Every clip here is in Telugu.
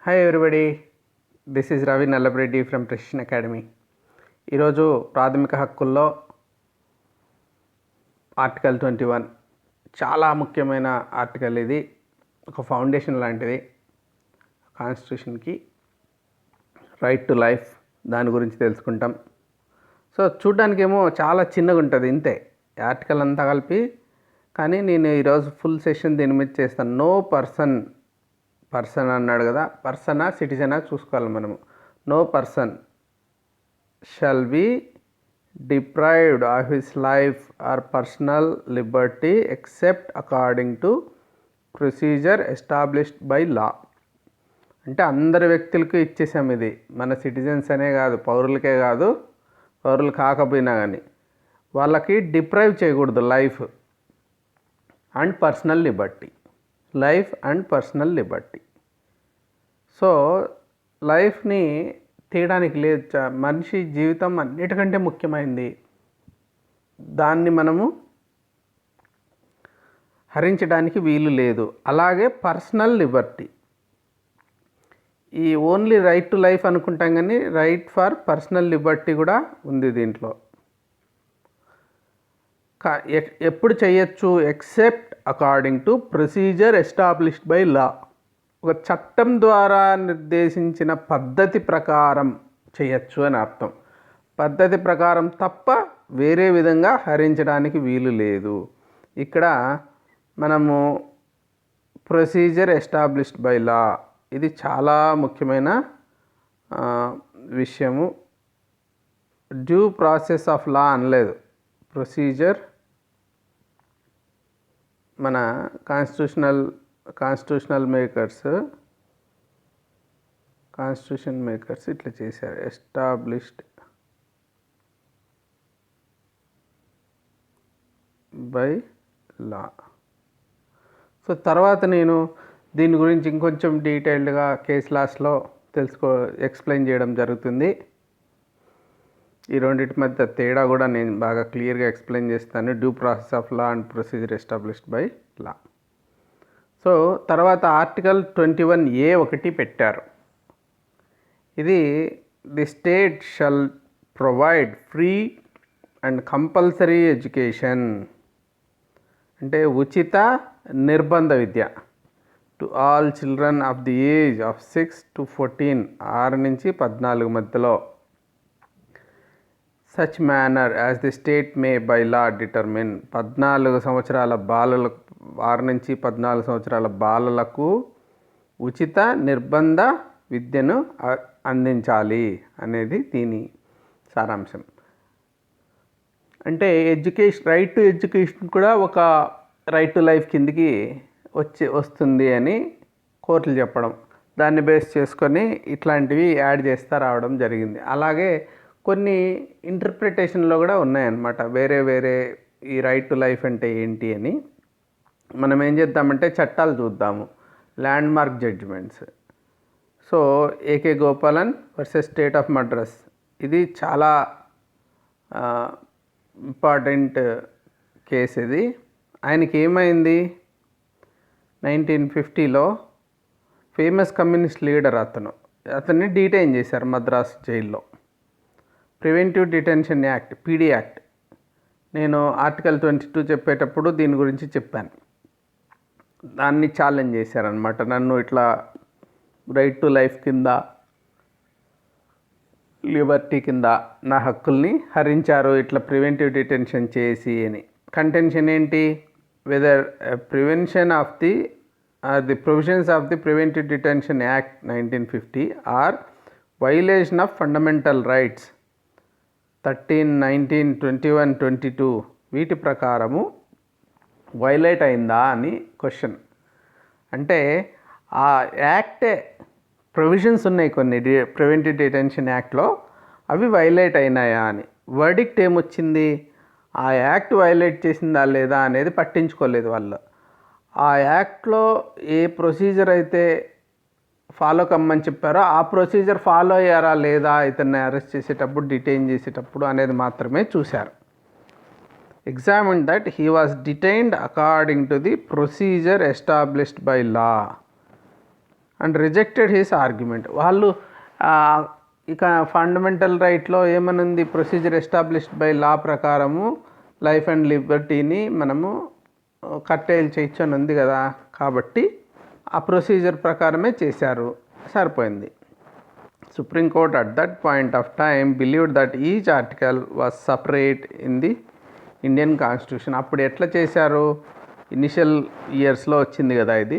Hi everybody, this is Ravi Nallapareddy from precision academy. ఈరోజు ప్రాథమిక హక్కుల్లో ఆర్టికల్ 21 చాలా ముఖ్యమైన ఆర్టికల్. ఇది ఒక ఫౌండేషన్ లాంటిది కాన్స్టిట్యూషన్కి. రైట్ టు లైఫ్, దాని గురించి తెలుసుకుంటాం. సో చూడ్డానికేమో చాలా చిన్నగా ఉంటుంది, ఇంతే ఆర్టికల్ అంతా కలిపి. కానీ నేను ఈరోజు ఫుల్ సెషన్ దీని మీద చేస్తాను. నో పర్సన్ అన్నాడు కదా, పర్సనా సిటిజనా చూసుకోవాలి మనము. No person shall be deprived of his life or personal liberty except according to procedure established by law. అంటే అందరి వ్యక్తులకు ఇచ్చేసాం ఇది. మన సిటిజన్స్ అనే కాదు, పౌరులకే కాదు, పౌరులు కాకపోయినా కానీ వాళ్ళకి డిప్రైవ్ చేయకూడదు life and personal Liberty. Life and personal Liberty. So లైఫ్ని తీయడానికి లేదు. మనిషి జీవితం అన్నిటికంటే ముఖ్యమైనది. దాన్ని మనము హరించడానికి వీలు లేదు. అలాగే పర్సనల్ లిబర్టీ, ఈ ఓన్లీ రైట్ టు లైఫ్ అనుకుంటాం కానీ రైట్ ఫర్ పర్సనల్ లిబర్టీ కూడా ఉంది దీంట్లో. ఎప్పుడు చేయొచ్చు? Except according to procedure established by లా. ఒక చట్టం ద్వారా నిర్దేశించిన పద్ధతి ప్రకారం చేయొచ్చు అని అర్థం. పద్ధతి ప్రకారం తప్ప వేరే విధంగా హరించడానికి వీలు లేదు. ఇక్కడ మనము ప్రొసీజర్ ఎస్టాబ్లిష్డ్ బై లా, ఇది చాలా ముఖ్యమైన విషయము. డ్యూ ప్రాసెస్ ఆఫ్ లా అనలేదు, ప్రొసీజర్. మన కాన్స్టిట్యూషన్ మేకర్స్ ఇట్లా చేశారు, ఎస్టాబ్లిష్డ్ బై లా. సో తర్వాత నేను దీని గురించి ఇంకొంచెం డీటెయిల్డ్గా కేస్ లాస్లో ఎక్స్ప్లెయిన్ చేయడం జరుగుతుంది. ఈ రెండింటి మధ్య తేడా కూడా నేను బాగా క్లియర్గా ఎక్స్ప్లెయిన్ చేస్తాను. Due process of law and procedure established by law. So తర్వాత ఆర్టికల్ 21A ఒకటి పెట్టారు. ఇది the state shall provide free and compulsory education, అంటే ఉచిత నిర్బంధ విద్య to all children of the age of 6 to 14, 6 నుంచి 14 మధ్యలో. Such manner as the state may by law determine. 14 సంవత్సరాల బాలలకు, 6 నుంచి 14 సంవత్సరాల బాలలకు ఉచిత నిర్బంధ విద్యను అందించాలి అనేది దీని సారాంశం. అంటే ఎడ్యుకేషన్, రైట్ టు ఎడ్యుకేషన్ కూడా ఒక రైట్ టు లైఫ్ కిందికి వస్తుంది అని కోర్టులు చెప్పడం, దాన్ని బేస్ చేసుకొని ఇట్లాంటివి యాడ్ చేస్తూ రావడం జరిగింది. అలాగే కొన్ని ఇంటర్ప్రిటేషన్లో కూడా ఉన్నాయన్నమాట, వేరే వేరే ఈ రైట్ టు లైఫ్ అంటే ఏంటి అని. మనం ఏం చేద్దామంటే చట్టాలు చూద్దాము. Landmark judgments. So AK Gopalan versus state of Madras, ఇది చాలా ఇంపార్టెంట్ కేసు. ఇది ఆయనకి ఏమైంది, 1950లో ఫేమస్ కమ్యూనిస్ట్ లీడర్ అతన్ని డీటైన్ చేశారు మద్రాస్ జైల్లో. Preventive detention act, PD act. నేను ఆర్టికల్ 22 చెప్పేటప్పుడు దీని గురించి చెప్పాను. దాన్ని ఛాలెంజ్ చేశారనమాట, నన్ను ఇట్లా రైట్ టు లైఫ్ కింద, లిబర్టీ కింద నా హక్కుల్ని హరించారు ఇట్లా ప్రివెంటివ్ డిటెన్షన్ చేసి అని. కంటెన్షన్ ఏంటి? Whether prevention of the provisions of the preventive detention act 1950 or violation of fundamental rights 13, 19, 21, 22 వీటి ప్రకారము వైలేట్ అయిందా అని క్వశ్చన్. అంటే ఆ యాక్టే ప్రొవిజన్స్ ఉన్నాయి కొన్ని ప్రివెంటివ్ డిటెన్షన్ యాక్ట్లో, అవి వైలేట్ అయినాయా అని. వర్డిక్ట్ ఏమొచ్చింది? ఆ యాక్ట్ వైలేట్ చేసిందా లేదా అనేది పట్టించుకోలేదు వాళ్ళు. ఆ యాక్ట్లో ఏ ప్రొసీజర్ అయితే ఫాలో కమ్మని చెప్పారో ఆ ప్రొసీజర్ ఫాలో అయ్యారా లేదా ఇతన్ని అరెస్ట్ చేసేటప్పుడు, డిటైన్ చేసేటప్పుడు అనేది మాత్రమే చూశారు. Examine that he was detained according to the procedure established by law. And rejected his argument. వాళ్ళు ఇక ఫండమెంటల్ రైట్లో ఏమనుంది, ప్రొసీజర్ ఎస్టాబ్లిష్డ్ బై లా ప్రకారము లైఫ్ అండ్ లిబర్టీని మనము కట్టేలు చేయొచ్చు అని ఉంది కదా, కాబట్టి ఆ ప్రొసీజర్ ప్రకారమే చేశారు, సరిపోయింది. Supreme court at that point of time believed that each article was separate in the Indian constitution. అప్పుడు ఎట్లా చేశారు, ఇనిషియల్ ఇయర్స్లో వచ్చింది కదా ఇది,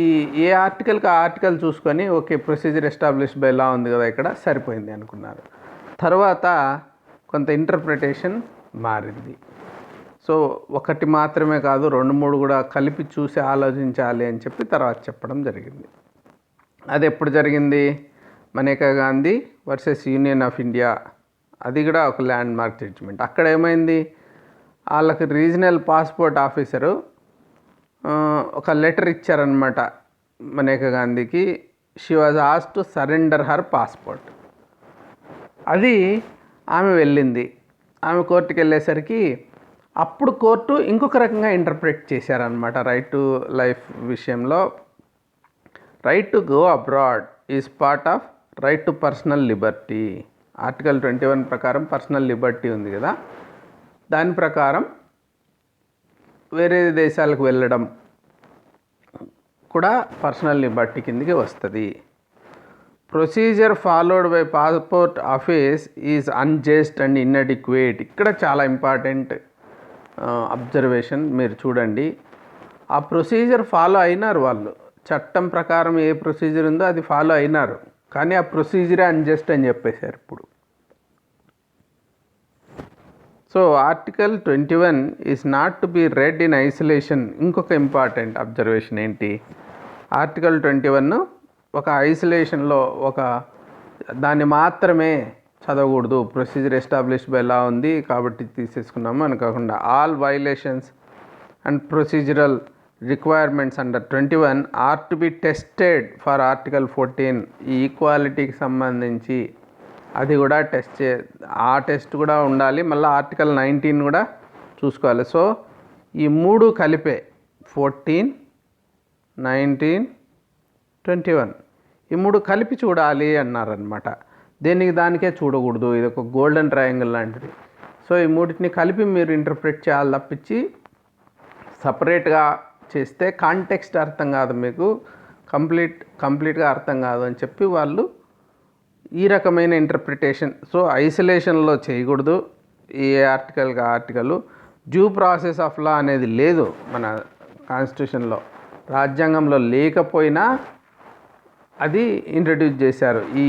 ఈ ఏ ఆర్టికల్కి ఆ ఆర్టికల్ చూసుకొని ఓకే ప్రొసీజర్ ఎస్టాబ్లిష్డ్ బై లా ఉంది కదా ఇక్కడ, సరిపోయింది అనుకున్నారు. తర్వాత కొంత ఇంటర్ప్రిటేషన్ మారింది. సో ఒకటి మాత్రమే కాదు, 2-3 కూడా కలిపి చూసి ఆలోచించాలి అని చెప్పి తర్వాత చెప్పడం జరిగింది. అది ఎప్పుడు జరిగింది, Maneka Gandhi versus union of India, అది కూడా ఒక ల్యాండ్ మార్క్ జడ్జిమెంట్. అక్కడ ఏమైంది, వాళ్ళకి రీజనల్ పాస్పోర్ట్ ఆఫీసరు ఒక లెటర్ ఇచ్చారనమాట మనేకా గాంధీకి. She was asked to surrender her passport. అది ఆమె వెళ్ళింది. ఆమె కోర్టుకి వెళ్ళేసరికి అప్పుడు కోర్టు ఇంకొక రకంగా ఇంటర్ప్రిట్ చేశారనమాట రైట్ టు లైఫ్ విషయంలో. Right to go abroad is part of right to personal Liberty. Article 21 ప్రకారం పర్సనల్ లిబర్టీ ఉంది కదా, దాని ప్రకారం వేరే దేశాలకు వెళ్ళడం కూడా పర్సనల్ లిబర్టీ కిందకి వస్తుంది. Procedure followed by passport office is unjust and inadequate. ఇక్కడ చాలా ఇంపార్టెంట్ అబ్జర్వేషన్, మీరు చూడండి. ఆ ప్రొసీజర్ ఫాలో అయినారు వాళ్ళు, చట్టం ప్రకారం ఏ ప్రొసీజర్ ఉందో అది ఫాలో అయినారు, కానీ ఆ ప్రొసీజరే అన్జస్ట్ అని చెప్పేశారు ఇప్పుడు. So article 21 is not to be red in isolation. ఇంకొక ఇంపార్టెంట్ అబ్జర్వేషన్ ఏంటి, ఆర్టికల్ 21 ఒక ఐసోలేషన్లో ఒక దాన్ని మాత్రమే చదవకూడదు, ప్రొసీజర్ ఎస్టాబ్లిష్డ్ బై లా ఉంది కాబట్టి తీసేసుకున్నాము అని కాకుండా all violations and procedural requirements under 21 are to be tested for article 14. ఈ ఈక్వాలిటీకి సంబంధించి అది కూడా ఆ టెస్ట్ కూడా ఉండాలి. మళ్ళీ ఆర్టికల్ 19 కూడా చూసుకోవాలి. సో ఈ 3 కలిపే 14, 19, 21 ఈ 3 కలిపి చూడాలి అన్నారనమాట. దేనికి దానికే చూడకూడదు, ఇది ఒక గోల్డెన్ ట్రయాంగిల్ లాంటిది. సో ఈ 3టిని కలిపి మీరు ఇంటర్ప్రిట్ చేయాలి తప్పించి సపరేట్గా చేస్తే కాంటెక్స్ట్ అర్థం కాదు, మీకు కంప్లీట్గా అర్థం కాదు అని చెప్పి వాళ్ళు ఈ రకమైన ఇంటర్ప్రిటేషన్. సో ఐసోలేషన్లో చేయకూడదు ఈ ఆర్టికల్గా article. Due process of law అనేది లేదు మన కాన్స్టిట్యూషన్లో, రాజ్యాంగంలో లేకపోయినా అది ఇంట్రడ్యూస్ చేశారు. ఈ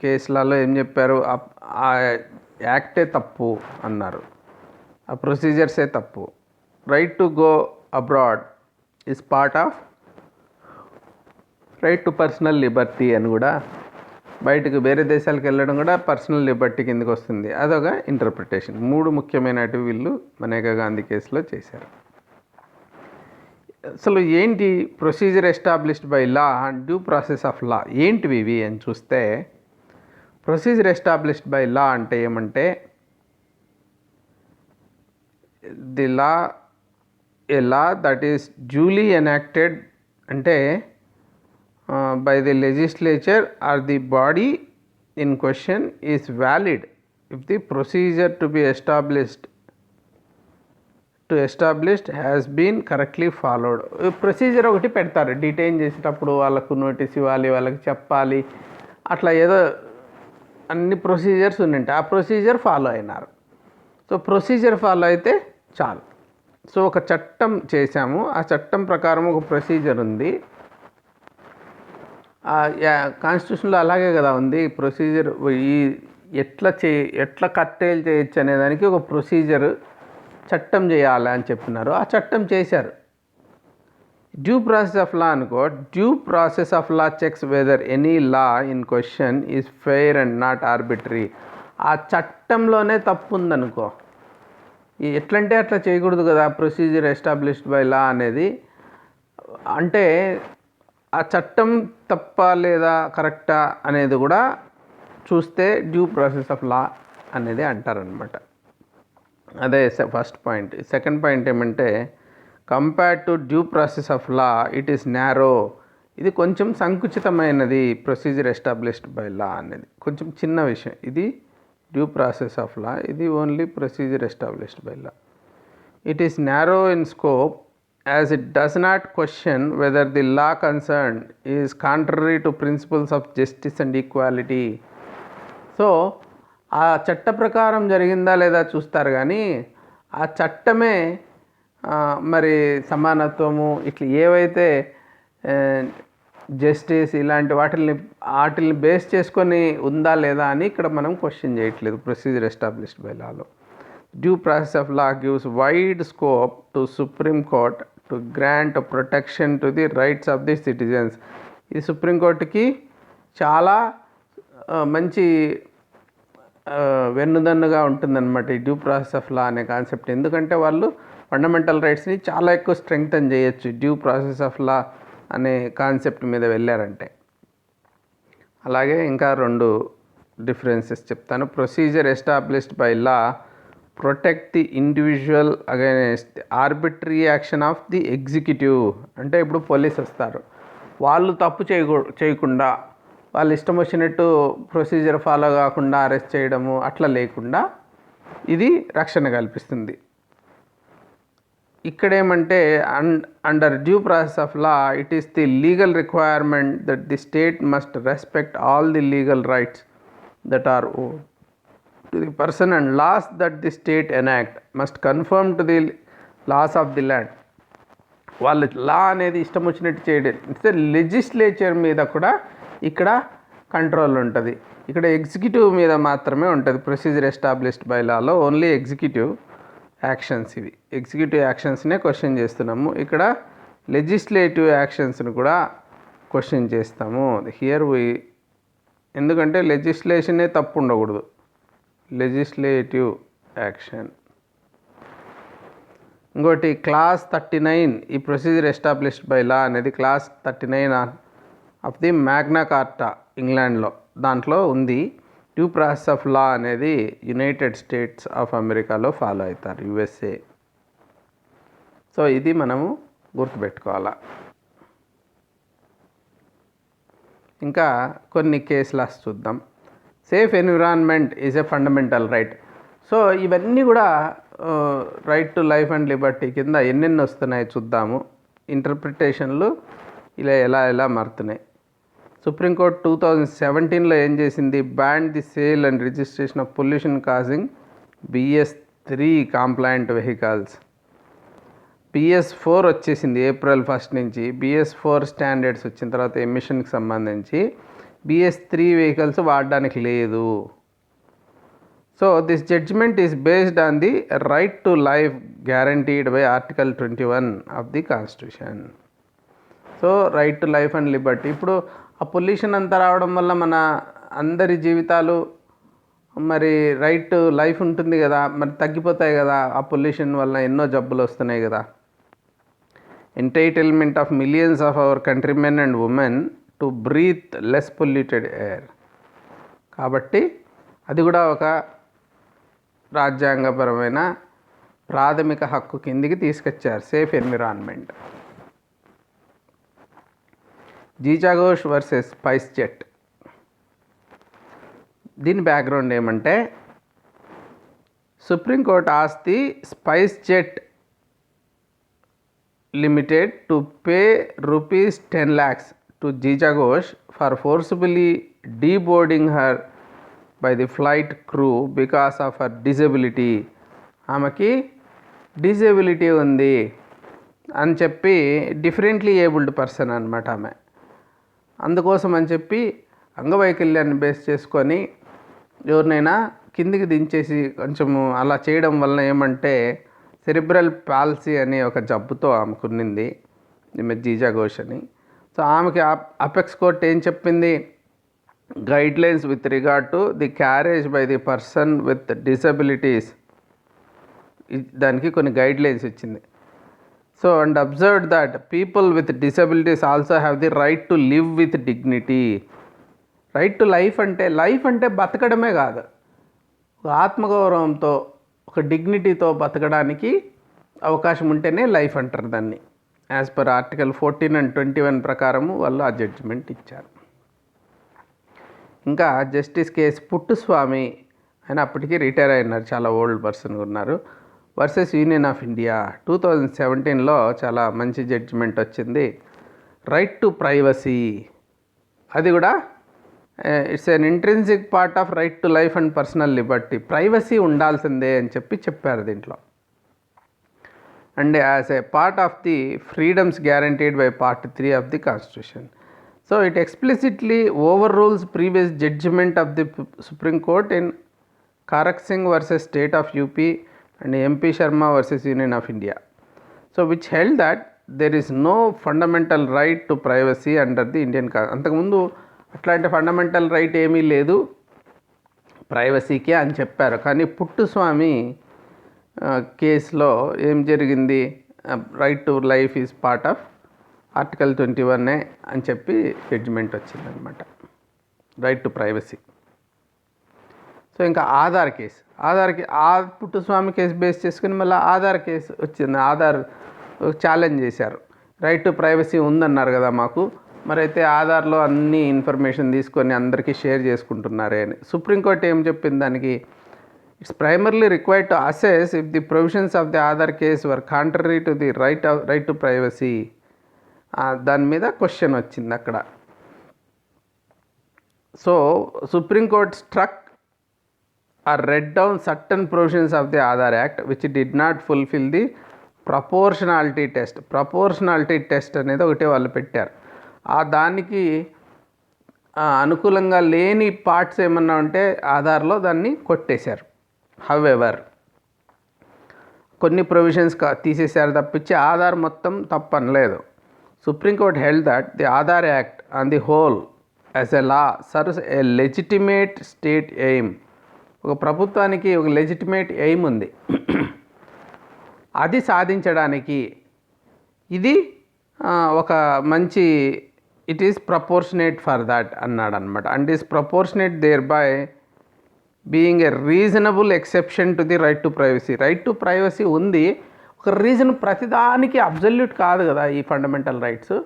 కేసులలో ఏం చెప్పారు, ఆ యాక్టే తప్పు అన్నారు, ఆ ప్రొసీజర్సే తప్పు. Right to go abroad is part of right to personal Liberty అని కూడా, బయటకు వేరే దేశాలకు వెళ్ళడం కూడా పర్సనల్ లిబర్టీ కిందకి వస్తుంది. అదొక ఇంటర్ప్రిటేషన్. 3 ముఖ్యమైనవి వీళ్ళు మనేకా గాంధీ కేసులో చేశారు. అసలు ఏంటి procedure established by law and due process of లా ఏంటివి ఇవి అని చూస్తే, ప్రొసీజర్ ఎస్టాబ్లిష్డ్ బై లా అంటే ఏమంటే the law A law that is duly enacted అంటే by the legislature or the body in question is valid if the procedure to be established has been correctly followed. Procedure ఒకటి పెడతారు, డిటైన్ చేసేటప్పుడు వాళ్ళకు నోటీస్ ఇవ్వాలి, వాళ్ళకి చెప్పాలి, అట్లా ఏదో అన్ని ప్రొసీజర్స్ ఉన్నట్టు ఆ ప్రొసీజర్ ఫాలో అయినారు. సో ప్రొసీజర్ ఫాలో అయితే చాలు. సో ఒక చట్టం చేశాము, ఆ చట్టం ప్రకారం ఒక ప్రొసీజర్ ఉంది. కాన్స్టిట్యూషన్లో అలాగే కదా ఉంది ప్రొసీజర్. ఈ ఎట్లా కట్టేలు చేయొచ్చు అనేదానికి ఒక ప్రొసీజర్ చట్టం చేయాలి అని చెప్పినారు, ఆ చట్టం చేశారు. డ్యూ ప్రాసెస్ ఆఫ్ లా అనుకో, due process of law checks weather any law in question is fair and not arbitrary. ఆ చట్టంలోనే తప్పు ఉందనుకో, ఎట్లంటే అట్లా చేయకూడదు కదా ప్రొసీజర్ ఎస్టాబ్లిష్డ్ బై లా అనేది. అంటే ఆ చట్టం తప్ప లేదా కరెక్టా అనేది కూడా చూస్తే డ్యూ ప్రాసెస్ ఆఫ్ లా అనేది అంటారనమాట. అదే ఫస్ట్ పాయింట్. సెకండ్ పాయింట్ ఏమంటే compared to due process of law it is narrow. ఇది కొంచెం సంకుచితమైనది ప్రొసీజర్ ఎస్టాబ్లిష్డ్ బై లా అనేది కొంచెం చిన్న విషయం. ఇది డ్యూ ప్రాసెస్ ఆఫ్ లా, ఇది only procedure established by law. It is narrow in scope as it does not question whether the law concern is contrary to principles of justice and equality. So ఆ చట్ట ప్రకారం జరిగిందా లేదా చూస్తారు, కానీ ఆ చట్టమే మరి సమానత్వము ఇట్లా ఏవైతే జస్టిస్ ఇలాంటి వాటిని బేస్ చేసుకొని ఉందా లేదా అని ఇక్కడ మనం క్వశ్చన్ చేయట్లేదు procedure established by Lalo. Due process of law gives wide scope to supreme court to grant protection to the rights of the citizens. ఇది సుప్రీంకోర్టుకి చాలా మంచి వెన్నుదన్నుగా ఉంటుందన్నమాట ఈ డ్యూ ప్రాసెస్ ఆఫ్ లా అనే కాన్సెప్ట్. ఎందుకంటే వాళ్ళు ఫండమెంటల్ రైట్స్ని చాలా ఎక్కువ స్ట్రెంగ్తన్ చేయొచ్చు డ్యూ ప్రాసెస్ ఆఫ్ లా అనే కాన్సెప్ట్ మీద వెళ్ళారంటే. అలాగే ఇంకా 2 డిఫరెన్సెస్ చెప్తాను. Procedure established by law protect the individual against the arbitrary action of the executive. అంటే ఇప్పుడు పోలీస్ వస్తారు, వాళ్ళు తప్పు చేయకుండా వాళ్ళు ఇష్టం వచ్చినట్టు ప్రొసీజర్ ఫాలో కాకుండా అరెస్ట్ చేయడము అట్లా లేకుండా ఇది రక్షణ కల్పిస్తుంది. ఇక్కడేమంటే under due process of law it is the legal requirement that the state must respect all the legal rights that are owed to the person and laws that the state enact must conform to the laws of the land. వాళ్ళు లా అనేది ఇష్టం వచ్చినట్టు చేయడం లెజిస్లేచర్ మీద కూడా ఇక్కడ కంట్రోల్ ఉంటుంది. ఇక్కడ ఎగ్జిక్యూటివ్ మీద మాత్రమే ఉంటుంది. Procedure established by Lalo only executive actions, ఇవి ఎగ్జిక్యూటివ్ యాక్షన్స్నే క్వశ్చన్ చేస్తున్నాము. ఇక్కడ లెజిస్లేటివ్ యాక్షన్స్ని కూడా క్వశ్చన్ చేస్తాము. హియర్ ఎందుకంటే లెజిస్లేషనే తప్పు ఉండకూడదు, లెజిస్లేటివ్ యాక్షన్. ఇంకోటి క్లాస్ 39 ఈ ప్రొసీజర్ ఎస్టాబ్లిష్డ్ బై లా అనేది క్లాస్ 39 ఆఫ్ ది మ్యాగ్నా కార్టా ఇంగ్లాండ్లో దాంట్లో ఉంది. డ్యూ ప్రాసెస్ ఆఫ్ లా అనేది యునైటెడ్ స్టేట్స్ ఆఫ్ అమెరికాలో ఫాలో అవుతారు, యుఎస్ఏ. సో ఇది మనము గుర్తుపెట్టుకోవాలా. ఇంకా కొన్ని కేస్ లాస్ చూద్దాం. Safe environment is a fundamental right. So ఇవన్నీ కూడా right to life and Liberty కింద ఎన్నెన్ని వస్తున్నాయి చూద్దాము. ఇంటర్ప్రిటేషన్లు ఎలా మారుతున్నాయి. సుప్రీంకోర్టు 2017లో ఏం చేసింది, ban the sale and registration of pollution causing BS3 complaint vehicles. BS4 వచ్చేసింది April 1 నుంచి. BS4 స్టాండర్డ్స్ వచ్చిన తర్వాత ఎమిషన్కి సంబంధించి BS3 వెహికల్స్ వాడడానికి లేదు. So this judgment is based on the right to life guaranteed by article 21 of the constitution. So right to life and liberty. ఇప్పుడు ఆ పొల్యూషన్ అంతా రావడం వల్ల మన అందరి జీవితాలు మరి రైట్ టు లైఫ్ ఉంటుంది కదా, మరి తగ్గిపోతాయి కదా. ఆ పొల్యూషన్ వల్ల ఎన్నో జబ్బులు వస్తున్నాయి కదా. Entitlement of millions of our countrymen and women to breathe less polluted air. కాబట్టి అది కూడా ఒక రాజ్యాంగపరమైన ప్రాథమిక హక్కు కిందికి తీసుకొచ్చారు, safe environment. Jija Ghosh versus SpiceJet. దీని బ్యాక్గ్రౌండ్ ఏమంటే Supreme Court asked the SpiceJet limited to pay ₹10 lakhs to Jija Ghosh for forcibly deboarding her by the flight crew because of her disability. ఆమెకి డిజబిలిటీ ఉంది అని చెప్పి, డిఫరెంట్లీ ఏబుల్డ్ పర్సన్ అనమాట ఆమె. అందుకోసం అని చెప్పి అంగవైకల్యాన్ని బేస్ చేసుకొని ఎవరినైనా కిందికి దించేసి కొంచెము అలా చేయడం వలన ఏమంటే సెరిబ్రల్ పాల్సీ అనే ఒక జబ్బుతో ఆమెకున్నింది ఈమె జీజా ఘోష్ అని. సో ఆమెకి అపెక్స్ కోర్ట్ ఏం చెప్పింది, guidelines with regard to the carriage by the person with disabilities, దానికి కొన్ని గైడ్లైన్స్ ఇచ్చింది. So and observed that people with disabilities also have the right to live with dignity. Right to life అంటే బతకడమే కాదు, ఒక ఆత్మగౌరవంతో ఒక డిగ్నిటీతో బతకడానికి అవకాశం ఉంటేనే లైఫ్ అంటారు దాన్ని. యాజ్ పర్ ఆర్టికల్ 14 and 21 ప్రకారము వాళ్ళు ఆ జడ్జిమెంట్ ఇచ్చారు. ఇంకా జస్టిస్ కేఎస్ పుట్టుస్వామి ఆయన అప్పటికి రిటైర్ అయినారు, చాలా ఓల్డ్ పర్సన్గా ఉన్నారు. వర్సెస్ యూనియన్ ఆఫ్ ఇండియా 2017లో చాలా మంచి జడ్జిమెంట్ వచ్చింది. రైట్ టు ప్రైవసీ, అది కూడా it's an intrinsic part of right to life and personal liberty. Privacy ఉండాల్సిందే అని చెప్పారు దీంట్లో. And as a part of the freedoms guaranteed by part 3 of the constitution. So it explicitly overrules previous judgement of the Supreme Court in Kharak Singh versus state of UP and MP Sharma versus union of India. So which held that there is no fundamental right to privacy under the Indian అంతకుముందు అట్లాంటి ఫండమెంటల్ రైట్ ఏమీ లేదు ప్రైవసీకే అని చెప్పారు. కానీ పుట్టుస్వామి కేసులో ఏం జరిగింది, right to life is part of article 21 అని చెప్పి జడ్జిమెంట్ వచ్చిందనమాట, రైట్ టు ప్రైవసీ. సో ఇంకా Aadhaar case, Puttaswamy case base చేసుకుని మళ్ళీ ఆధార్ కేసు వచ్చింది. ఆధార్ ఛాలెంజ్ చేశారు, రైట్ టు ప్రైవసీ ఉందన్నారు కదా మాకు, మరైతే ఆధార్లో అన్ని ఇన్ఫర్మేషన్ తీసుకొని అందరికీ షేర్ చేసుకుంటున్నారే అని. సుప్రీంకోర్టు ఏం చెప్పింది దానికి, it's primarily required to assess if the provisions of the Aadhaar case were contrary to the right to privacy. దాని మీద క్వశ్చన్ వచ్చింది అక్కడ. So supreme court struck or read down certain provisions of the Aadhaar act which did not fulfil the proportionality test అనేది ఒకటే వాళ్ళు పెట్టారు. దానికి అనుకూలంగా లేని పార్ట్స్ ఏమన్నా ఉంటే ఆధార్లో దాన్ని కొట్టేశారు. హౌఎవర్ కొన్ని ప్రొవిజన్స్ తీసేశారు తప్పించి ఆధార్ మొత్తం తప్పనలేదు. Supreme Court held that the Aadhaar act on the whole as a law serves a legitimate state aim. ఒక ప్రభుత్వానికి ఒక లెజిటిమేట్ ఎయిమ్ ఉంది, అది సాధించడానికి ఇది ఒక మంచి it is proportionate for that అన్నాడు అనమాట. And is proportionate thereby being a reasonable exception to the right to privacy. Right to privacy ఉంది, ఒక రీజన్, ప్రతిదానికి అబ్జల్యూట్ కాదు కదా ఈ ఫండమెంటల్ రైట్స్,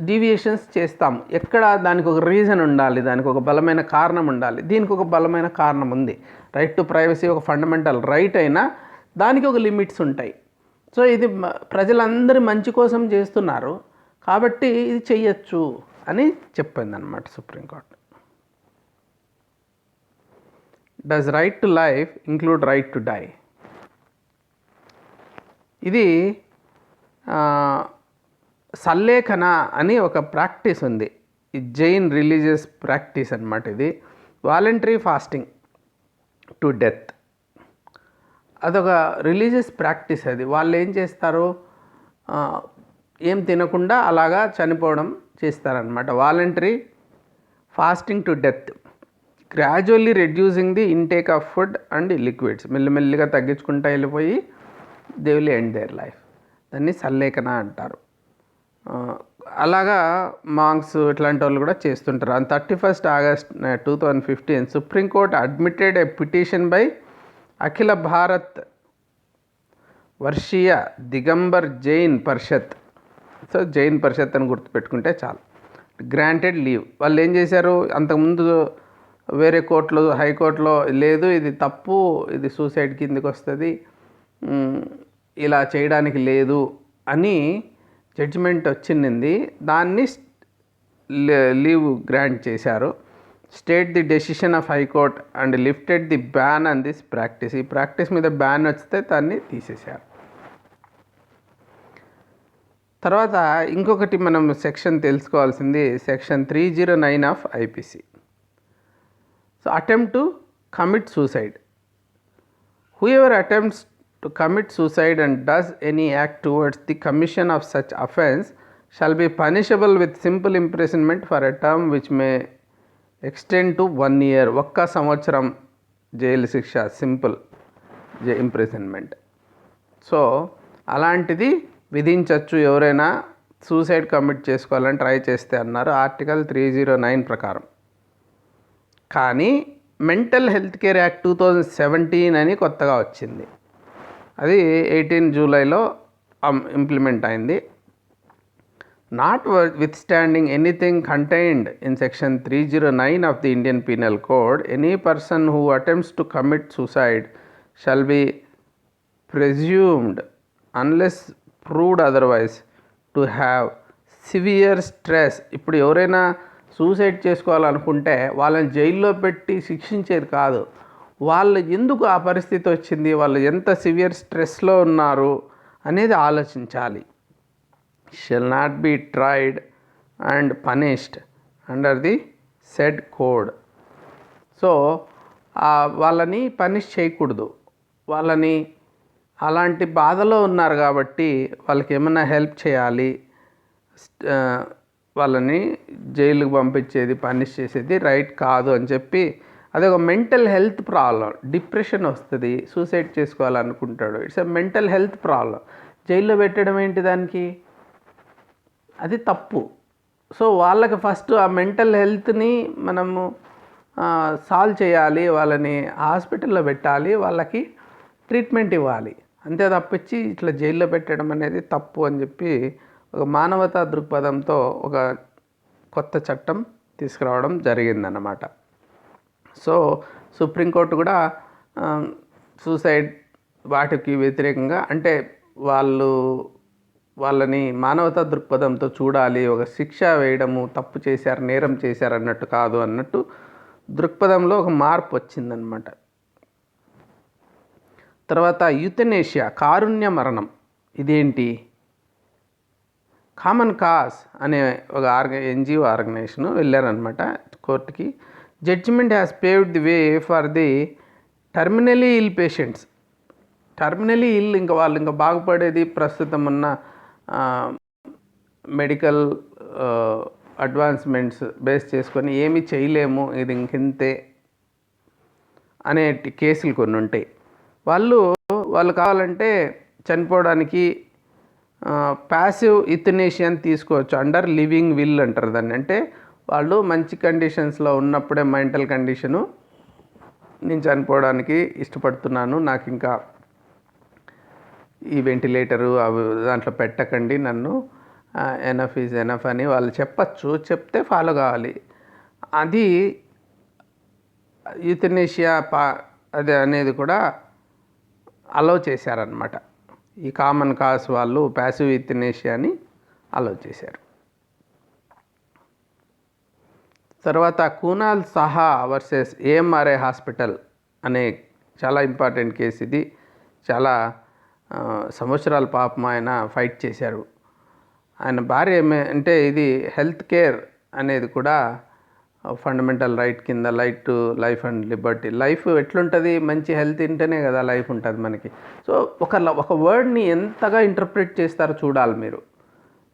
డీవియేషన్స్ చేస్తాం. ఎక్కడ దానికి ఒక రీజన్ ఉండాలి, దానికి ఒక బలమైన కారణం ఉండాలి. దీనికి ఒక బలమైన కారణం ఉంది. రైట్ టు ప్రైవసీ ఒక ఫండమెంటల్ రైట్ అయినా దానికి ఒక లిమిట్స్ ఉంటాయి. సో ఇది ప్రజలందరి మంచి కోసం చేస్తున్నారు కాబట్టి ఇది చెయ్యొచ్చు అని చెప్పిందనమాట Supreme Court. Does right to life include right to die? ఇది సల్లేఖన అని ఒక ప్రాక్టీస్ ఉంది, ఈ జైన్ రిలీజియస్ ప్రాక్టీస్ అనమాట. ఇది వాలంటరీ ఫాస్టింగ్ టు డెత్, అదొక రిలీజియస్ ప్రాక్టీస్. అది వాళ్ళు ఏం చేస్తారు, ఏం తినకుండా అలాగా చనిపోవడం చేస్తారనమాట. Voluntary fasting to death, gradually reducing the intake of food and liquids, మెల్లిమెల్లిగా తగ్గించుకుంటూ వెళ్ళిపోయి they will end their life. దాన్ని సల్లేఖన అంటారు. అలాగా మాంగ్స్ ఇట్లాంటి వాళ్ళు కూడా చేస్తుంటారు. On 31st August 2015 Supreme Court admitted a petition by Akhila Bharat Varshiya Digambar Jain Parishad. So Jain Parishad అని గుర్తుపెట్టుకుంటే చాలు. Granted leave. వాళ్ళు ఏం చేశారు, అంతకుముందు వేరే కోర్టులో, హైకోర్టులో లేదు ఇది తప్పు, ఇది సూసైడ్ కిందకి వస్తుంది, ఇలా చేయడానికి లేదు అని జడ్జిమెంట్ వచ్చింది. దాన్ని లీవ్ గ్రాంట్ చేశారు. State the decision of high court and lifted the ban on this practice. ఈ ప్రాక్టీస్ మీద బ్యాన్ వస్తే దాన్ని తీసేశారు. తర్వాత ఇంకొకటి మనం సెక్షన్ తెలుసుకోవాల్సింది, section 309 of IPC. So attempt to commit suicide. Whoever attempts to commit suicide and does any act towards the commission of such offence shall be punishable with simple imprisonment for a term which may extend to 1 year. 1 సంవత్సరం జైలు శిక్ష, సింపుల్ ఇంప్రిజన్మెంట్. సో అలాంటిది విధించవచ్చు ఎవరైనా సూసైడ్ కమిట్ చేసుకోవాలని ట్రై చేస్తే అన్నారు ఆర్టికల్ 309 ప్రకారం. కానీ మెంటల్ హెల్త్ కేర్ యాక్ట్ 2017 అని కొత్తగా వచ్చింది. అది 18 జూలైలో ఇంప్లిమెంట్ అయింది. Notwithstanding anything contained in Section 309 of the Indian Penal Code, any person who attempts to commit suicide shall be presumed, unless proved otherwise, to have severe stress. ఇప్పుడు ఎవరైనా సూసైడ్ చేసుకోవాలనుకుంటే వాళ్ళని జైల్లో పెట్టి శిక్షించేది కాదు, వాళ్ళు ఎందుకు ఆ పరిస్థితి వచ్చింది, వాళ్ళు ఎంత సివియర్ స్ట్రెస్లో ఉన్నారు అనేది ఆలోచించాలి. Shall not be tried and punished under the said code. So వాళ్ళని పనిష్ చేయకూడదు, వాళ్ళని అలాంటి బాధలో ఉన్నారు కాబట్టి వాళ్ళకి ఏమైనా హెల్ప్ చేయాలి, వాళ్ళని జైలుకు పంపించేది పనిష్ చేసేది రైట్ కాదు అని చెప్పి. అదొక మెంటల్ హెల్త్ ప్రాబ్లం. డిప్రెషన్ వస్తుంది, సూసైడ్ చేసుకోవాలనుకుంటాడు, it's a mental health problem. జైల్లో పెట్టడం ఏంటి దానికి, అది తప్పు. సో వాళ్ళకి ఫస్ట్ ఆ మెంటల్ హెల్త్ని మనము సాల్వ్ చేయాలి, వాళ్ళని హాస్పిటల్లో పెట్టాలి, వాళ్ళకి ట్రీట్మెంట్ ఇవ్వాలి, అంతే తప్పించి ఇట్లా జైల్లో పెట్టడం అనేది తప్పు అని చెప్పి ఒక మానవతా దృక్పథంతో ఒక కొత్త చట్టం తీసుకురావడం జరిగిందన్నమాట. సో సుప్రీంకోర్టు కూడా సూసైడ్ వాటికి వ్యతిరేకంగా, అంటే వాళ్ళని మానవతా దృక్పథంతో చూడాలి, ఒక శిక్ష వేయడము తప్పు చేశారు, నేరం చేశారు అన్నట్టు కాదు అన్నట్టు దృక్పథంలో ఒక మార్పు వచ్చిందనమాట. తర్వాత యూథనేషియా, కారుణ్య మరణం. ఇదేంటి? కామన్ కాజ్ అనే ఒక ఎన్జిఓ ఆర్గనైజేషన్ వెళ్ళారనమాట కోర్టుకి. Judgement has paved the way for the terminally ill patients. Terminally ill, ఇంకా వాళ్ళు ఇంకా బాగుపడేది ప్రస్తుతం ఉన్న మెడికల్ అడ్వాన్స్మెంట్స్ బేస్ చేసుకొని ఏమీ చేయలేము, ఇది ఇంకింతే అనే కేసులు కొన్ని ఉంటాయి. వాళ్ళు కావాలంటే చనిపోవడానికి ప్యాసివ్ యుథనేషియా తీసుకోవచ్చు, అండర్ లివింగ్ విల్ అంటారు దాన్ని. అంటే వాళ్ళు మంచి కండిషన్స్లో ఉన్నప్పుడే, మెంటల్ కండిషను, నేను చనిపోవడానికి ఇష్టపడుతున్నాను, నాకు ఇంకా ఈ వెంటిలేటరు అవి దాంట్లో పెట్టకండి నన్ను, ఎనఫ్ ఈజ్ ఎనఫ్ అని వాళ్ళు చెప్పచ్చు, చెప్తే ఫాలో కావాలి. అది యూథనేషియా అది అనేది కూడా అలౌ చేశారనమాట. ఈ కామన్ కాజ్ వాళ్ళు ప్యాసివ్ యూథనేషియాని అలౌ చేశారు. తర్వాత కూనాల్ సాహా వర్సెస్ ఏఎంఆర్ఐ హాస్పిటల్ అనే చాలా ఇంపార్టెంట్ కేసు ఇది. చాలా సంవత్సరాల పాపం ఆయన ఫైట్ చేశారు. ఆయన భార్య అంటే ఇది హెల్త్ కేర్ అనేది కూడా ఫండమెంటల్ రైట్ కింద, right to life and Liberty. Life ఎట్లుంటుంది, మంచి హెల్త్ ఉంటేనే కదా లైఫ్ ఉంటుంది మనకి. సో ఒక వర్డ్ని ఎంతగా ఇంటర్ప్రిట్ చేస్తారో చూడాలి మీరు.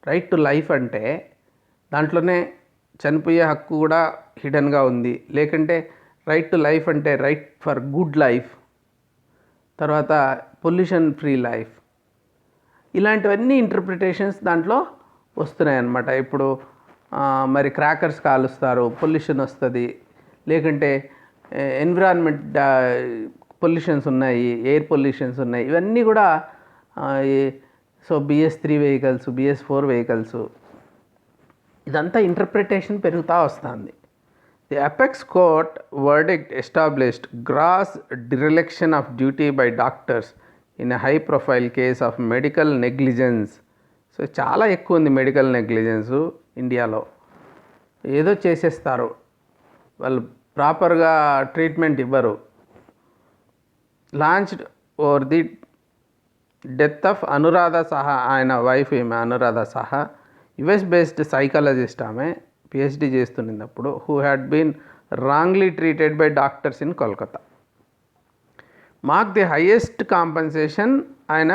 రైట్ టు లైఫ్ అంటే దాంట్లోనే చనిపోయే హక్కు కూడా హిడెన్గా ఉంది. లేకంటే రైట్ టు లైఫ్ అంటే రైట్ ఫర్ గుడ్ లైఫ్, తర్వాత పొల్యూషన్ ఫ్రీ లైఫ్, ఇలాంటివన్నీ ఇంటర్ప్రిటేషన్స్ దాంట్లో వస్తున్నాయి అన్నమాట. ఇప్పుడు మరి క్రాకర్స్ కాలుస్తారు, పొల్యూషన్ వస్తుంది, లేకంటే ఎన్విరాన్మెంట్ పొల్యూషన్స్ ఉన్నాయి, ఎయిర్ పొల్యూషన్స్ ఉన్నాయి, ఇవన్నీ కూడా. So BS3 vehicles, BS4 vehicles, ఇదంతా ఇంటర్ప్రిటేషన్ పెరుగుతూ వస్తుంది. The apex court verdict established gross dereliction of duty by doctors in a high profile case of medical negligence. So చాలా ఎక్కువ ఉంది మెడికల్ నెగ్లిజెన్స్ ఇండియాలో. ఏదో చేసేస్తారు, వాళ్ళు ప్రాపర్గా ట్రీట్మెంట్ ఇవ్వరు. Launched over the death of Anuradha Saha, ఆయన వైఫ్ ఈమె Anuradha Saha, US based psychologist, ఆమె PhD చేస్తున్నది అప్పుడు, who had been wrongly treated by doctors in Kolkata. Mark the highest compensation. ఆయన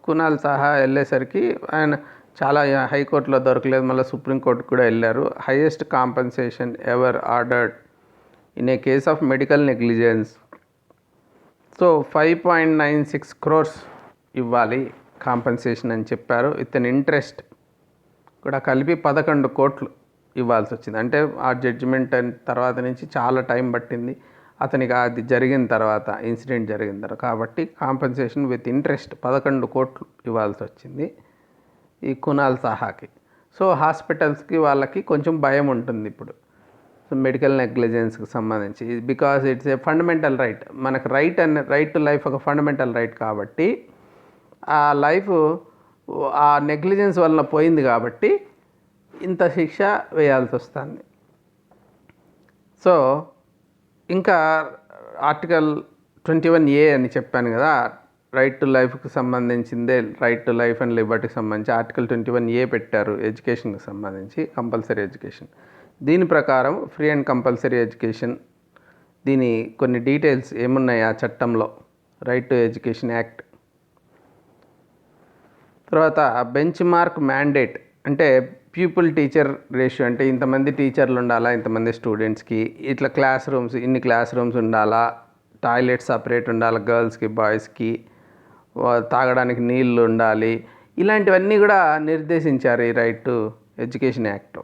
కునాల్ సాహా వెళ్ళేసరికి ఆయన చాలా హైకోర్టులో దొరకలేదు, మళ్ళీ సుప్రీంకోర్టుకు కూడా వెళ్ళారు. Highest compensation ever ordered in a case of medical negligence. So 5.96 crores ఇవ్వాలి కాంపన్సేషన్ అని చెప్పారు. విత్ ఇంట్రెస్ట్ కూడా కలిపి 11 కోట్లు ఇవ్వాల్సి వచ్చింది. అంటే ఆ జడ్జిమెంట్ తర్వాత నుంచి చాలా టైం పట్టింది. అతనికి అది జరిగిన తర్వాత, ఇన్సిడెంట్ జరిగిన తర్వాత. కాబట్టి కాంపెన్సేషన్ విత్ ఇంట్రెస్ట్ 11 కోట్లు ఇవ్వాల్సి వచ్చింది ఈ కునాల్ సాహాకి. సో హాస్పిటల్స్కి వాళ్ళకి కొంచెం భయం ఉంటుంది ఇప్పుడు మెడికల్ నెగ్లిజెన్స్కి సంబంధించి, because it's a fundamental right. మనకు రైట్ టు లైఫ్ ఒక ఫండమెంటల్ రైట్ కాబట్టి ఆ లైఫ్ ఆ నెగ్లిజెన్స్ వలన పోయింది కాబట్టి ఇంత శిక్ష వేయాల్సి వస్తుంది. సో ఇంకా ఆర్టికల్ 21A అని చెప్పాను కదా, రైట్ టు లైఫ్కి సంబంధించిందే, రైట్ టు లైఫ్ అండ్ లిబర్టీకి సంబంధించి ఆర్టికల్ 21A పెట్టారు ఎడ్యుకేషన్కి సంబంధించి, కంపల్సరీ ఎడ్యుకేషన్. దీని ప్రకారం ఫ్రీ అండ్ కంపల్సరీ ఎడ్యుకేషన్, దీని కొన్ని డీటెయిల్స్ ఏమున్నాయి ఆ చట్టంలో, రైట్ టు ఎడ్యుకేషన్ యాక్ట్. తర్వాత బెంచ్ మార్క్ మ్యాండేట్ అంటే ప్యూపుల్ టీచర్ రేషియో, అంటే ఇంతమంది టీచర్లు ఉండాలా, ఇంతమంది స్టూడెంట్స్కి, ఇట్లా క్లాస్ రూమ్స్, ఇన్ని క్లాస్ రూమ్స్ ఉండాలా, టాయిలెట్స్ సపరేట్ ఉండాలి గర్ల్స్కి బాయ్స్కి, తాగడానికి నీళ్ళు ఉండాలి, ఇలాంటివన్నీ కూడా నిర్దేశించారు ఈ right to education act.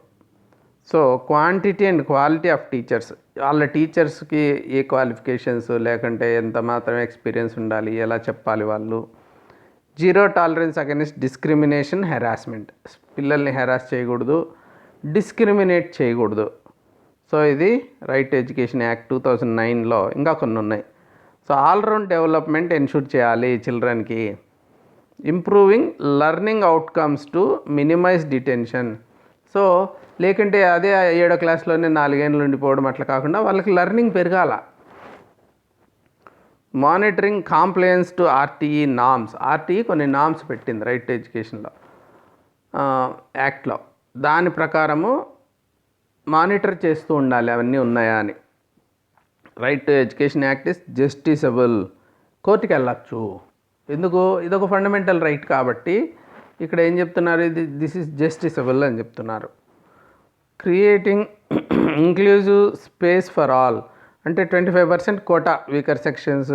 So quantity and quality of teachers, వాళ్ళ టీచర్స్కి ఏ క్వాలిఫికేషన్స్ లేకుంటే ఎంత మాత్రం ఎక్స్పీరియన్స్ ఉండాలి, ఎలా చెప్పాలి వాళ్ళు. Zero tolerance against discrimination, harassment, పిల్లల్ని హెరాస్ చేయకూడదు, డిస్క్రిమినేట్ చేయకూడదు. సో ఇది రైట్ ఎడ్యుకేషన్ యాక్ట్ 2009లో. ఇంకా కొన్ని ఉన్నాయి. సో ఆల్రౌండ్ డెవలప్మెంట్ ఎన్షూర్ చేయాలి చిల్డ్రన్కి. Improving learning outcomes to minimise detention. So లేకుంటే అదే 7వ క్లాస్లోనే 4 ఏళ్ళు ఉండిపోవడం అట్లా కాకుండా వాళ్ళకి లెర్నింగ్ పెరగాల. Monitoring compliance to RTE norms. RTE కొన్ని నామ్స్ పెట్టింది రైట్ టు ఎడ్యుకేషన్లో యాక్ట్లో. దాని ప్రకారము మానిటర్ చేస్తూ ఉండాలి అవన్నీ ఉన్నాయా అని. Right to education act is justiciable, కోర్టుకి వెళ్ళచ్చు. ఎందుకు? ఇదొక ఫండమెంటల్ రైట్ కాబట్టి ఇక్కడ ఏం చెప్తున్నారు, దిస్ ఈజ్ జస్టిసబుల్ అని చెప్తున్నారు. Creating inclusive space for all, అంటే 25% quota weaker sections,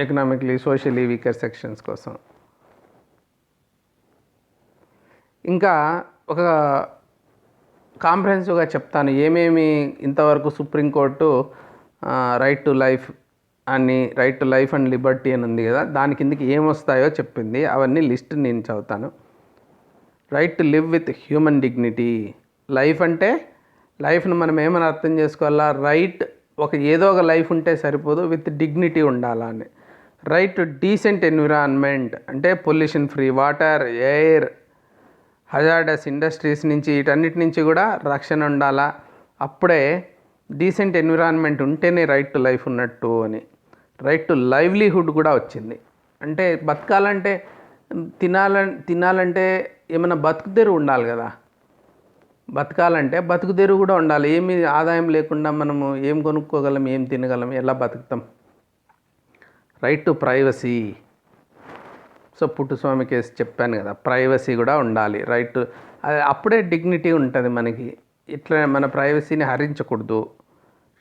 economically socially weaker sections కోసం. ఇంకా ఒక కాంప్రహెన్సివ్గా చెప్తాను ఏమేమి ఇంతవరకు supreme court right to life and liberty అని ఉంది కదా, దాని కిందకి ఏమొస్తాయో చెప్పింది. అవన్నీ లిస్ట్ నేను చదువుతాను. Right to live with human dignity. Life అంటే లైఫ్ను మనం ఏమని అర్థం చేసుకోవాలా, రైట్ ఏదో ఒక లైఫ్ ఉంటే సరిపోదు, విత్ డిగ్నిటీ ఉండాలా అని. రైట్ టు డీసెంట్ ఎన్విరాన్మెంట్ అంటే pollution free water, air, hazardous industries నుంచి వీటన్నిటి నుంచి కూడా రక్షణ ఉండాలా. అప్పుడే డీసెంట్ ఎన్విరాన్మెంట్ ఉంటేనే రైట్ టు లైఫ్ ఉన్నట్టు అని. రైట్ టు లైవ్లీహుడ్ కూడా వచ్చింది. అంటే బతకాలంటే తినాలంటే ఏమైనా బతుకుదెరువు ఉండాలి కదా, బతకాలంటే బతుకుదెరువు కూడా ఉండాలి. ఏమి ఆదాయం లేకుండా మనము ఏం కొనుక్కోగలం, ఏం తినగలం, ఎలా బతుకుతాం. Right to privacy. So Puttaswamy case చెప్పాను కదా, ప్రైవసీ కూడా ఉండాలి. రైట్ అప్పుడే డిగ్నిటీ ఉంటుంది మనకి, ఇట్లా మన ప్రైవసీని హరించకూడదు.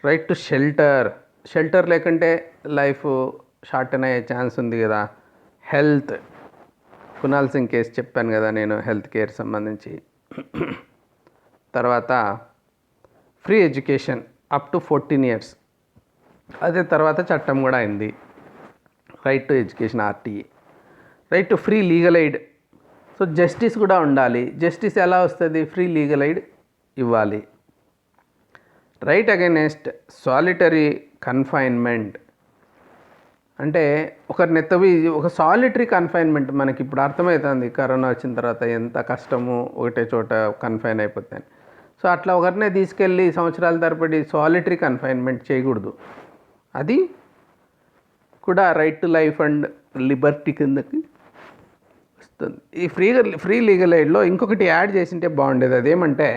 రైట్ టు షెల్టర్ లేకుంటే లైఫ్ షార్టన్ అయ్యే ఛాన్స్ ఉంది కదా. హెల్త్, కునాల్ సింగ్ కేసు చెప్పాను కదా నేను హెల్త్ కేర్ సంబంధించి. తర్వాత free education up to 14 years, అదే తర్వాత చట్టం కూడా అయింది right to education RTE. Right to free legal aid. So justice కూడా ఉండాలి. జస్టిస్ ఎలా వస్తుంది, ఫ్రీ లీగల్ ఎయిడ్ ఇవ్వాలి. రైట్ అగైనెస్ట్ సాలిటరీ కన్ఫైన్మెంట్, అంటే ఒక సాలిటరీ కన్ఫైన్మెంట్ మనకి ఇప్పుడు అర్థమవుతుంది కరోనా వచ్చిన తర్వాత ఎంత కష్టము ఒకటే చోట కన్ఫైన్ అయిపోతాయి. సో అట్లా ఒకరినే తీసుకెళ్ళి సంవత్సరాల తరబడి సాలిటరీ కన్ఫైన్మెంట్ చేయకూడదు. అది కూడా right to life and Liberty కిందకి వస్తుంది. ఈ ఫ్రీ లీగల్ ఎయిడ్లో ఇంకొకటి యాడ్ చేసింటే బాగుండేది. అదేమంటే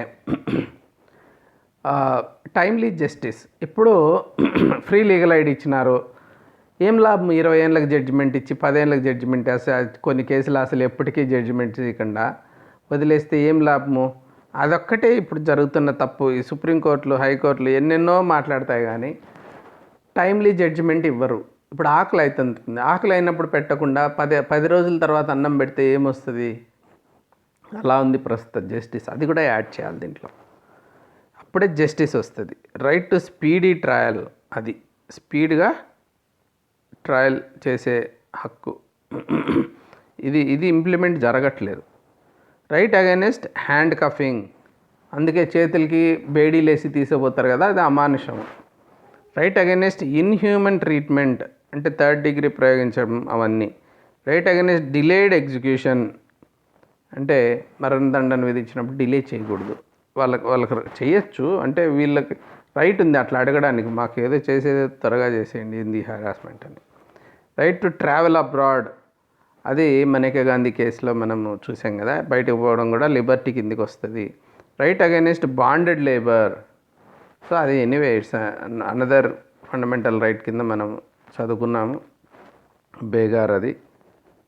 టైమ్లీ జస్టిస్. ఇప్పుడు ఫ్రీ లీగల్ ఎయిడ్ ఇచ్చినారు, ఏం లాభం 20 ఏళ్ళకి జడ్జిమెంట్ ఇచ్చి 10 ఏళ్ళకి జడ్జిమెంట్ కొన్ని కేసులు అసలు ఎప్పటికీ జడ్జిమెంట్ చేయకుండా వదిలేస్తే ఏం లాభము. అదొక్కటే ఇప్పుడు జరుగుతున్న తప్పు. ఈ సుప్రీంకోర్టులు, హైకోర్టులు ఎన్నెన్నో మాట్లాడతాయి కానీ టైమ్లీ జడ్జిమెంట్ ఇవ్వరు. ఇప్పుడు ఆకలి అవుతుంది, ఆకలి అయినప్పుడు పెట్టకుండా 10 రోజుల తర్వాత అన్నం పెడితే ఏమొస్తుంది, అలా ఉంది ప్రస్తుత జస్టిస్. అది కూడా యాడ్ చేయాలి దీంట్లో, అప్పుడే జస్టిస్ వస్తుంది. Right to speedy trial. అది స్పీడ్గా ట్రయల్ చేసే హక్కు. ఇది ఇంప్లిమెంట్ జరగట్లేదు. రైట్ అగైనెస్ట్ హ్యాండ్ కఫింగ్, అందుకే చేతులకి బేడీలేసి తీసుకుపోతారు కదా, అది అమానుషం. రైట్ అగైనెస్ట్ ఇన్హ్యూమన్ ట్రీట్మెంట్, అంటే థర్డ్ డిగ్రీ ప్రయోగించడం అవన్నీ. రైట్ అగైనెస్ట్ డిలేడ్ ఎగ్జిక్యూషన్, అంటే మరణదండన విధించినప్పుడు డిలే చేయకూడదు. వాళ్ళకి చేయొచ్చు, అంటే వీళ్ళకి రైట్ ఉంది అట్లా అడగడానికి, మాకు ఏదో చేసేది త్వరగా చేసేయండి ఇది హెరాస్మెంట్ అని. రైట్ టు ట్రావెల్ అబ్రాడ్, అది మనకే గాంధీ కేసులో మనం చూసాం కదా, బయటకు పోవడం కూడా లిబర్టీ కిందికి వస్తుంది. Right against bonded labour, so అది anyway it's another fundamental right కింద మనం చదువుకున్నాము. బేగార్, అది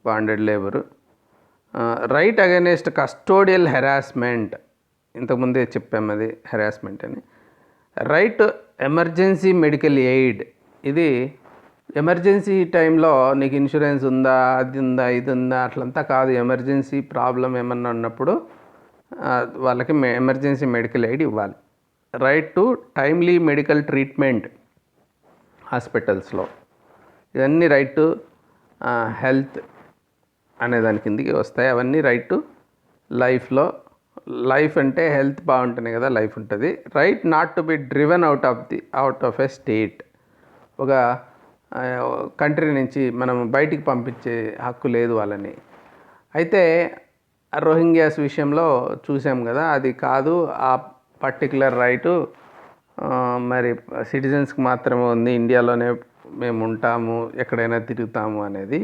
bonded labour. Right against custodial harassment, ఇంతకుముందే చెప్పాము అది హెరాస్మెంట్ అని. రైట్ ఎమర్జెన్సీ మెడికల్ ఎయిడ్, ఇది ఎమర్జెన్సీ టైంలో నీకు ఇన్సూరెన్స్ ఉందా, అది ఉందా, ఇది ఉందా అట్లంతా కాదు. ఎమర్జెన్సీ ప్రాబ్లం ఏమన్నా ఉన్నప్పుడు వాళ్ళకి ఎమర్జెన్సీ మెడికల్ ఎయిడ్ ఇవ్వాలి. Right to timely medical treatment హాస్పిటల్స్లో, ఇవన్నీ రైట్ టు హెల్త్ అనే దాని కిందికి వస్తాయి. అవన్నీ రైట్ టు లైఫ్లో, లైఫ్ అంటే హెల్త్ బాగుంటుంది కదా లైఫ్ ఉంటుంది. Right not to be driven out of a state, ఒక కంట్రీ నుంచి మనం బయటికి పంపించే హక్కు లేదు వాళ్ళని. అయితే రోహింగ్యాస్ విషయంలో చూసాం కదా, అది కాదు, ఆ పర్టికులర్ రైటు మరి సిటిజన్స్కి మాత్రమే ఉంది, ఇండియాలోనే మేము ఉంటాము, ఎక్కడైనా తిరుగుతాము అనేది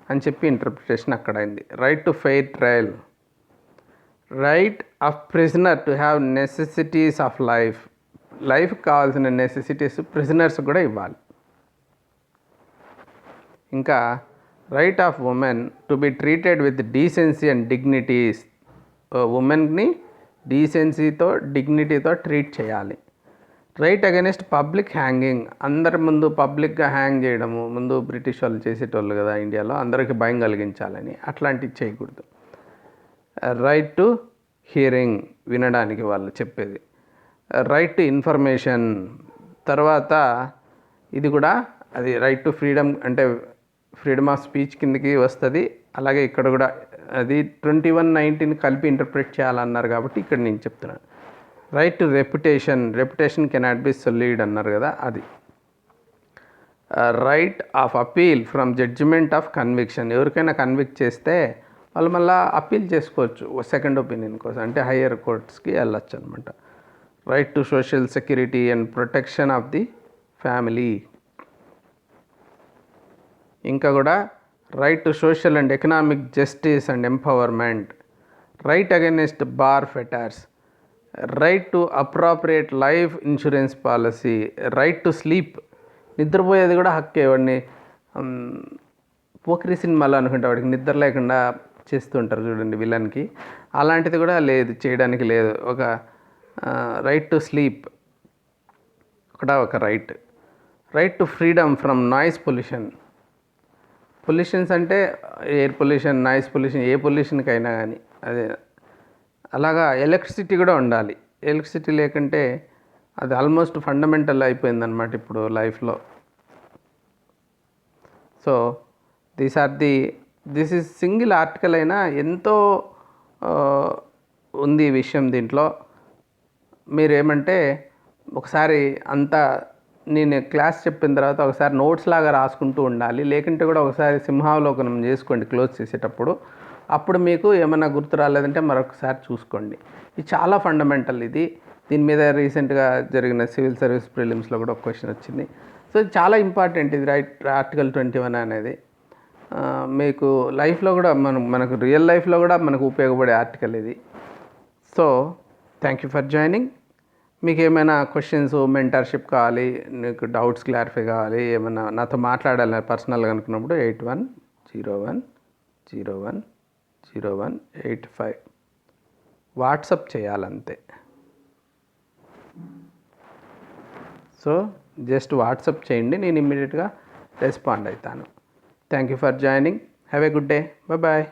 అని చెప్పి ఇంటర్ప్రిటేషన్ అక్కడ అయింది. Right to fair trial, right of prisoner to have necessities of లైఫ్కి కావాల్సిన నెసెసిటీస్ ప్రిజనర్స్ కూడా ఇవ్వాలి. ఇంకా right of women to be treated with decency and dignities, ఉమెన్ని డీసెన్సీతో డిగ్నిటీతో ట్రీట్ చేయాలి. రైట్ అగైనెస్ట్ పబ్లిక్ హ్యాంగింగ్, అందరి ముందు పబ్లిక్గా హ్యాంగ్ చేయడము, ముందు బ్రిటిష్ వాళ్ళు చేసేటోళ్ళు కదా ఇండియాలో, అందరికీ భయం కలిగించాలని, అట్లాంటివి చేయకూడదు. రైట్ టు హియరింగ్, వినడానికి వాళ్ళు చెప్పేది. రైట్ టు ఇన్ఫర్మేషన్, తర్వాత ఇది కూడా అది రైట్ టు ఫ్రీడమ్, అంటే ఫ్రీడమ్ ఆఫ్ స్పీచ్ కిందకి వస్తుంది. అలాగే ఇక్కడ కూడా అది 2119 కలిపి ఇంటర్ప్రిట్ చేయాలన్నారు కాబట్టి ఇక్కడ నేను చెప్తున్నాను. Right to reputation cannot be sullied అన్నారు కదా, అది. Right of appeal from judgement of conviction, ఎవరికైనా కన్విక్ట్ చేస్తే వాళ్ళు మళ్ళీ అప్పీల్ చేసుకోవచ్చు సెకండ్ ఒపీనియన్ కోసం, అంటే హయ్యర్ కోర్ట్స్కి వెళ్ళొచ్చు అనమాట. Right to social security and protection of the family, ఇంకా కూడా right to social and economic justice and empowerment. Right against bar fetters, right to appropriate life insurance policy. Right to sleep, నిద్రపోయేది కూడా హక్కే. వాడిని పోకిరి సినిమాలో అనుకుంటే వాడికి నిద్ర లేకుండా చేస్తుంటారు చూడండి విలన్కి, అలాంటిది కూడా లేదు, చేయడానికి లేదు. ఒక రైట్ టు స్లీప్ కూడా ఒక right. Right to freedom from noise pollutions, అంటే ఎయిర్ పొల్యూషన్, నాయిస్ పొల్యూషన్, ఏ పొల్యూషన్కైనా కానీ అదే. అలాగా ఎలక్ట్రిసిటీ కూడా ఉండాలి. ఎలక్ట్రిసిటీ లేకుంటే అది ఆల్మోస్ట్ ఫండమెంటల్ అయిపోయిందనమాట ఇప్పుడు లైఫ్లో. So this is single article అయినా ఎంతో ఉంది విషయం దీంట్లో. మీరేమంటే ఒకసారి అంతా నేను క్లాస్ చెప్పిన తర్వాత ఒకసారి నోట్స్ లాగా రాసుకుంటూ ఉండాలి, లేకుంటే కూడా ఒకసారి సింహావలోకనం చేసుకోండి క్లోజ్ చేసేటప్పుడు. అప్పుడు మీకు ఏమైనా గుర్తు రాలేదంటే మరొకసారి చూసుకోండి. ఇది చాలా ఫండమెంటల్. దీని మీద రీసెంట్గా జరిగిన సివిల్ సర్వీస్ ప్రిలిమ్స్లో కూడా ఒక క్వశ్చన్ వచ్చింది. సో ఇది చాలా ఇంపార్టెంట్, ఇది ఆర్టికల్ 21 అనేది. మీకు లైఫ్లో కూడా మనకు రియల్ లైఫ్లో కూడా మనకు ఉపయోగపడే ఆర్టికల్ ఇది. So thank you for joining. మీకు ఏమైనా క్వశ్చన్స్, మెంటర్షిప్ కావాలి, మీకు డౌట్స్ క్లారిఫై కావాలి, ఏమైనా నాతో మాట్లాడాలి పర్సనల్గా అనుకున్నప్పుడు 8101010185 వాట్సాప్ చేయాలంతే. సో జస్ట్ వాట్సాప్ చేయండి, నేను ఇమ్మీడియట్గా రెస్పాండ్ అవుతాను. Thank you for joining. Have a good day. Bye.